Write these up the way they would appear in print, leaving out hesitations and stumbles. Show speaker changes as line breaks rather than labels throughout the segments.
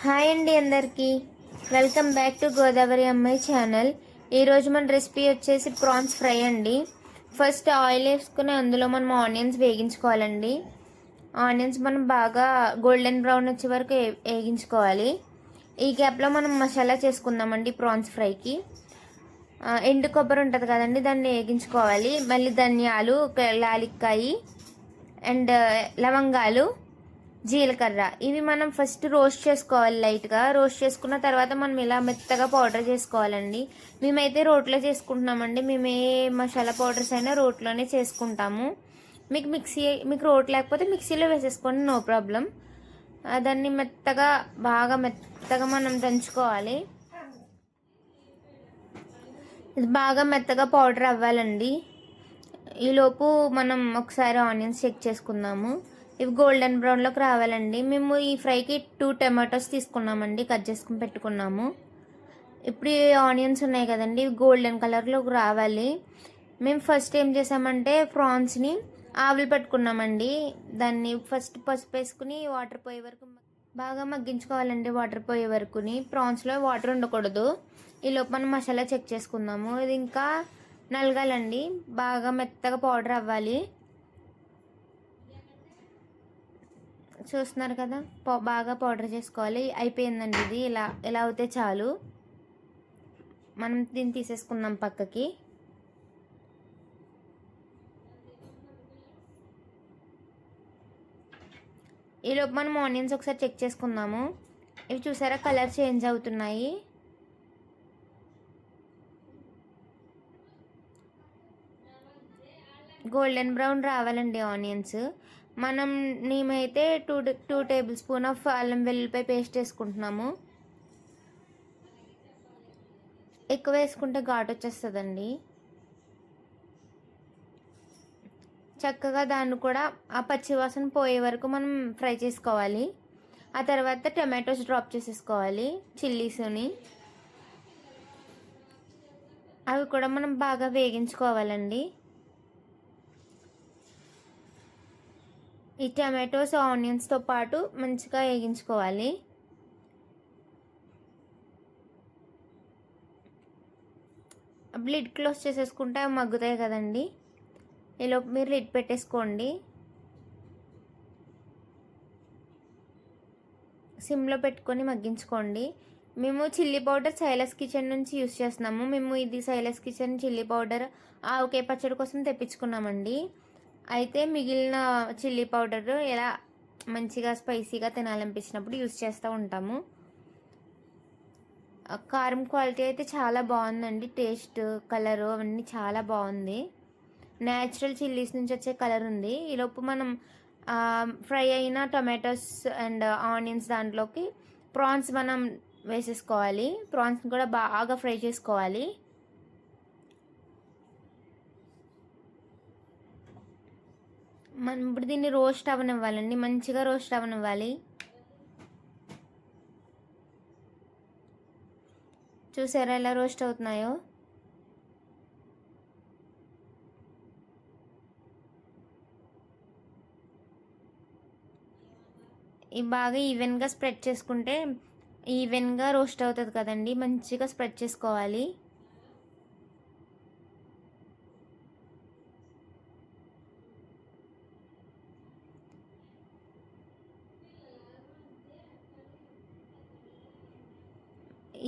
Hi అండి అందరికీ. Welcome back to Godavari అమ్మాయి ఛానల్. ఈరోజు మన రెసిపీ వచ్చేసి ప్రాన్స్ ఫ్రై అండి. ఫస్ట్ ఆయిల్ వేసుకుని అందులో మనం ఆనియన్స్ వేగించుకోవాలండి. ఆనియన్స్ మనం బాగా గోల్డెన్ బ్రౌన్ వచ్చే వరకు వేగించుకోవాలి. ఈ గ్యాప్లో మనం మసాలా చేసుకుందామండి ప్రాన్స్ ఫ్రైకి. ఎండు కొబ్బరి ఉంటుంది కదండి, దాన్ని వేగించుకోవాలి. మళ్ళీ ధనియాలు, లాలిక్కాయి అండ్ లవంగాలు, జీలకర్ర ఇవి మనం ఫస్ట్ రోస్ట్ చేసుకోవాలి. లైట్గా రోస్ట్ చేసుకున్న తర్వాత మనం ఇలా మెత్తగా పౌడర్ చేసుకోవాలండి. మేమైతే రోట్లో చేసుకుంటున్నామండి. మేము ఏ మసాలా పౌడర్స్ అయినా రోట్లోనే చేసుకుంటాము. మీకు రోట్ లేకపోతే మిక్సీలో వేసేసుకోండి, నో ప్రాబ్లం. దాన్ని బాగా మెత్తగా మనం దంచుకోవాలి. ఇది బాగా మెత్తగా పౌడర్ అవ్వాలండి. ఈలోపు మనం ఒకసారి ఆనియన్స్ చెక్ చేసుకుందాము. ఇవి గోల్డెన్ బ్రౌన్లోకి రావాలండి. మేము ఈ ఫ్రైకి 2 టమాటోస్ తీసుకున్నామండి, కట్ చేసుకుని పెట్టుకున్నాము. ఇప్పుడు ఈ ఆనియన్స్ ఉన్నాయి కదండి, ఇవి గోల్డెన్ కలర్లోకి రావాలి. మేము ఫస్ట్ ఏం చేసామంటే ప్రాన్స్ని ఆవిరి పెట్టుకున్నామండి. దాన్ని ఫస్ట్ పసుపు వేసుకుని వాటర్ పోయే వరకు బాగా మగ్గించుకోవాలండి. వాటర్ పోయే వరకుని ప్రాన్స్లో వాటర్ ఉండకూడదు. ఈలోపు మనం మసాలా చెక్ చేసుకుందాము. ఇది ఇంకా నలగాలండి, బాగా మెత్తగా పౌడర్ అవ్వాలి. చూస్తున్నారు కదా, బాగా పౌడర్ చేసుకోవాలి. అయిపోయిందండి ఇది. ఇలా అవుతే చాలు. మనం దీన్ని తీసేసుకుందాం పక్కకి. ఈలోపు మనం ఆనియన్స్ ఒకసారి చెక్ చేసుకుందాము. ఇవి చూసారా, కలర్ చేంజ్ అవుతున్నాయి. గోల్డెన్ బ్రౌన్ రావాలండి ఆనియన్స్. మేమైతే 2 టేబుల్ స్పూన్ ఆఫ్ అల్లం వెల్లుల్లిపాయ పేస్ట్ వేసుకుంటున్నాము. ఎక్కువ వేసుకుంటే ఘాటు వచ్చేస్తుందండి. చక్కగా దాన్ని కూడా ఆ పచ్చివాసన పోయే వరకు మనం ఫ్రై చేసుకోవాలి. ఆ తర్వాత టమాటోస్ డ్రాప్ చేసేసుకోవాలి, చిల్లీస్ని. అవి కూడా మనం బాగా వేగించుకోవాలండి. ఈ టమాటోస్ ఆనియన్స్తో పాటు మంచిగా వేగించుకోవాలి. లిడ్ క్లోజ్ చేసేసుకుంటే అవి మగ్గుతాయి కదండి. ఈలోపు మీరు లిడ్ పెట్టేసుకోండి. సిమ్లో పెట్టుకొని మగ్గించుకోండి. మేము చిల్లీ పౌడర్ సైలస్ కిచెన్ నుంచి యూస్ చేస్తున్నాము. మేము ఇది సైలస్ కిచెన్ చిల్లీ పౌడర్ ఆవకాయ పచ్చడి కోసం తెప్పించుకున్నామండి. అయితే మిగిలిన చిల్లీ పౌడర్ ఎలా మంచిగా స్పైసీగా తినాలనిపించినప్పుడు యూస్ చేస్తూ ఉంటాము. కారం క్వాలిటీ అయితే చాలా బాగుందండి. టేస్ట్, కలరు అవన్నీ చాలా బాగుంది. న్యాచురల్ చిల్లీస్ నుంచి వచ్చే కలర్ ఉంది. ఈలోపు మనం ఫ్రై అయిన టొమాటోస్ అండ్ ఆనియన్స్ దాంట్లోకి ప్రాన్స్ మనం వేసేసుకోవాలి. ప్రాన్స్ని కూడా బాగా ఫ్రై చేసుకోవాలి. మనం ఇప్పుడు దీన్ని రోస్ట్ అవ్వనివ్వాలండి, మంచిగా రోస్ట్ అవ్వనివ్వాలి. చూసారా ఎలా రోస్ట్ అవుతున్నాయో. ఇవి బాగా ఈవెన్గా స్ప్రెడ్ చేసుకుంటే ఈవెన్గా రోస్ట్ అవుతుంది కదండి, మంచిగా స్ప్రెడ్ చేసుకోవాలి.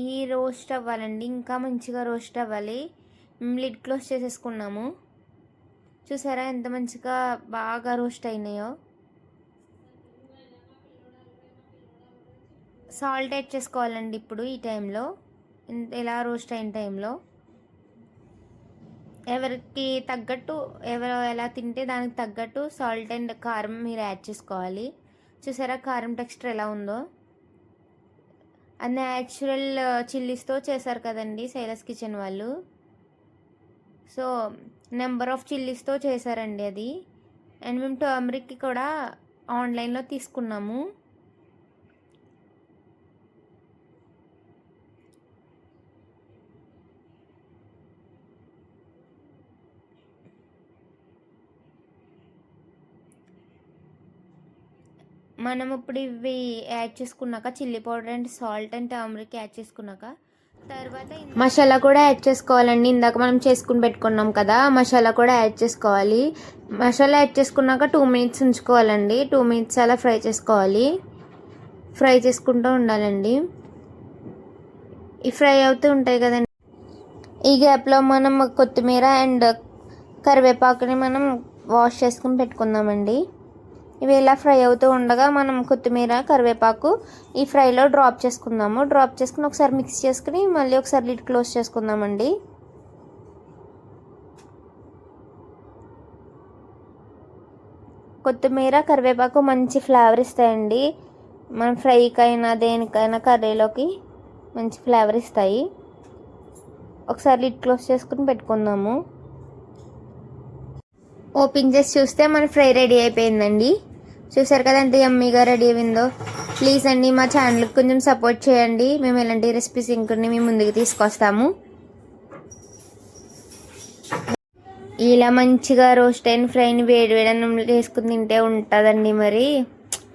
ఈ రోస్ట్ అవ్వాలండి, ఇంకా మంచిగా రోస్ట్ అవ్వాలి. లిడ్ క్లోజ్ చేసేసుకున్నాము. చూసారా ఎంత మంచిగా బాగా రోస్ట్ అయినాయో. సాల్ట్ యాడ్ చేసుకోవాలండి ఇప్పుడు ఈ టైంలో, ఇలా రోస్ట్ అయిన టైంలో. ఎవరికి తగ్గట్టు, ఎవరు ఎలా తింటే దానికి తగ్గట్టు సాల్ట్ అండ్ కారం మీరు యాడ్ చేసుకోవాలి. చూసారా కారం టెక్స్చర్ ఎలా ఉందో. అది న్యాచురల్ చిల్లీస్తో చేశారు కదండి సైలస్ కిచెన్ వాళ్ళు. సో నెంబర్ ఆఫ్ చిల్లీస్తో చేశారండి అది. అండ్ మేము టర్మరిక్ కూడా ఆన్లైన్లో తీసుకున్నాము. మనం ఇప్పుడు ఇవి యాడ్ చేసుకున్నాక chilli powder and salt and turmeric add చేసుకున్నాక తర్వాత మసాలా కూడా యాడ్ చేసుకోవాలండి. ఇందాక మనం చేసుకుని పెట్టుకున్నాం కదా, మసాలా కూడా యాడ్ చేసుకోవాలి. మసాలా యాడ్ చేసుకున్నాక 2 మినిట్స్ ఉంచుకోవాలండి. 2 మినిట్స్ అలా ఫ్రై చేసుకోవాలి. ఫ్రై చేసుకుంటూ ఉండాలండి. ఈ ఫ్రై అవుతూ ఉంటాయి కదండి. ఈ గ్యాప్లో మనం కొత్తిమీర అండ్ కరివేపాకుని మనం వాష్ చేసుకుని పెట్టుకుందామండి. ఇవి ఇలా ఫ్రై అవుతూ ఉండగా మనం కొత్తిమీర కరివేపాకు ఈ ఫ్రైలో డ్రాప్ చేసుకుందాము. డ్రాప్ చేసుకుని ఒకసారి మిక్స్ చేసుకుని మళ్ళీ ఒకసారి లిడ్ క్లోజ్ చేసుకుందామండి. కొత్తిమీర కరివేపాకు మంచి ఫ్లేవర్ ఇస్తాయండి. మనం ఫ్రైకైనా దేనికైనా కర్రీలోకి మంచి ఫ్లేవర్ ఇస్తాయి. ఒకసారి లిడ్ క్లోజ్ చేసుకుని పెట్టుకుందాము. ఓపెన్ చేసి చూస్తే మన ఫ్రై రెడీ అయిపోయిందండి. చూసారు కదా ఎంత యమ్మీగా రెడీ అయిందో. ప్లీజ్ అండి మా ఛానల్కి కొంచెం సపోర్ట్ చేయండి. మేము ఇలాంటి రెసిపీస్ ఇంకొన్ని మీ ముందుకు తీసుకొస్తాము. ఇలా మంచిగా రోస్ట్ అయిన ఫ్రైని వేడి అన్నంలో వేసుకుని తింటే ఉంటుందండి. మరి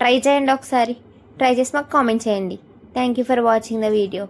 ట్రై చేయండి ఒకసారి. ట్రై చేసి మాకు కామెంట్ చేయండి. Thank you for watching the video.